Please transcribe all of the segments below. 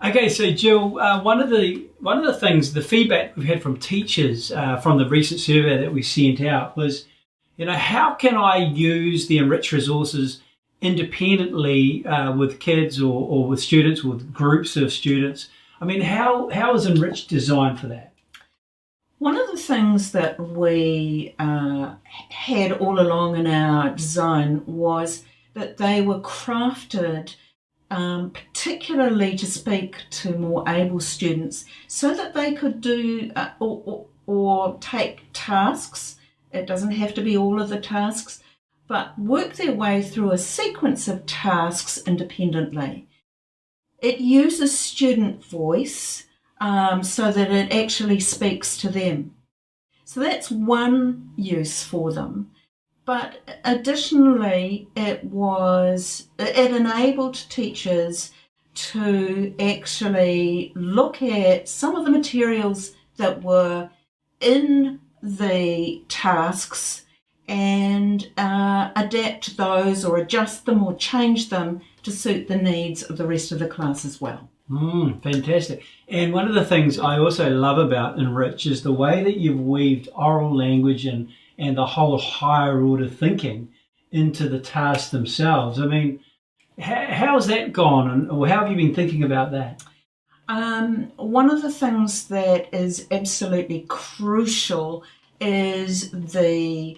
Okay, so Jill, one of the things, the feedback we've had from teachers from the recent survey that we sent out was, how can I use the ENRICH resources independently with kids or with students, with groups of students? I mean, how is ENRICH designed for that? One of the things that we had all along in our design was that they were crafted particularly to speak to more able students so that they could do or take tasks. It doesn't have to be all of the tasks, but work their way through a sequence of tasks independently. It uses student voice so that it actually speaks to them. So that's one use for them. But additionally, it enabled teachers to actually look at some of the materials that were in the tasks and adapt those or adjust them or change them to suit the needs of the rest of the class as well. Fantastic. And one of the things I also love about ENRICH is the way that you've weaved oral language and the whole higher order thinking into the tasks themselves. I mean, how's that gone, or how have you been thinking about that? One of the things that is absolutely crucial is the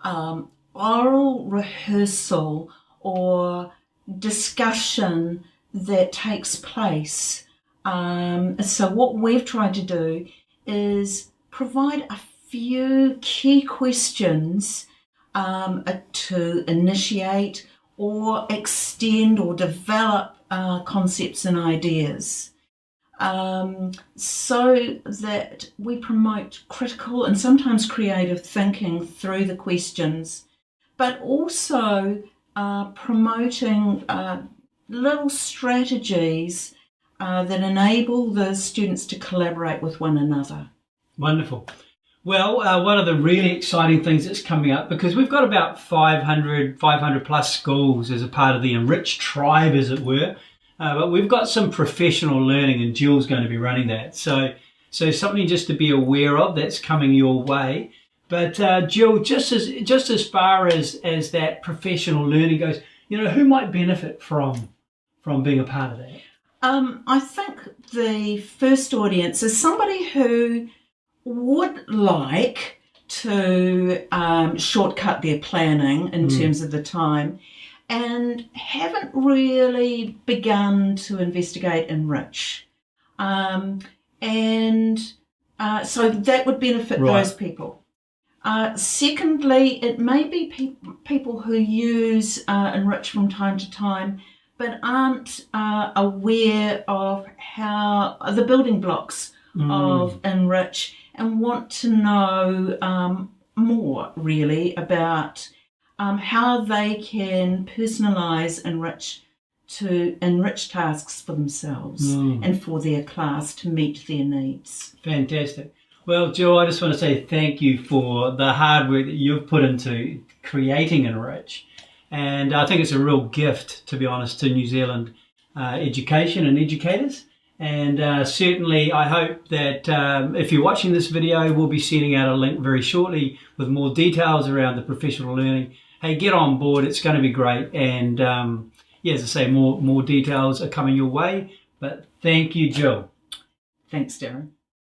oral rehearsal or discussion that takes place. So what we've tried to do is provide a few key questions to initiate or extend or develop concepts and ideas, so that we promote critical and sometimes creative thinking through the questions, but also promoting little strategies that enable the students to collaborate with one another. Wonderful. Well, one of the really exciting things that's coming up, because we've got about 500 plus schools as a part of the ENRICH tribe, as it were, but we've got some professional learning, and Jill's going to be running that. So something just to be aware of that's coming your way. But Jill, just as far as that professional learning goes, who might benefit from being a part of that? I think the first audience is somebody who would like to shortcut their planning in terms of the time and haven't really begun to investigate ENRICH. So that would benefit those people. Secondly, it may be people who use ENRICH from time to time but aren't aware of how the building blocks of ENRICH and want to know more really about how they can personalise ENRICH to enrich tasks for themselves and for their class to meet their needs. Fantastic. Well, Jill, I just want to say thank you for the hard work that you've put into creating ENRICH. And I think it's a real gift, to be honest, to New Zealand education and educators. And certainly I hope that if you're watching this video, we'll be sending out a link very shortly with more details around the professional learning. Hey, get on board. It's going to be great. And as I say, more details are coming your way. But thank you, Jill. Thanks, Darren.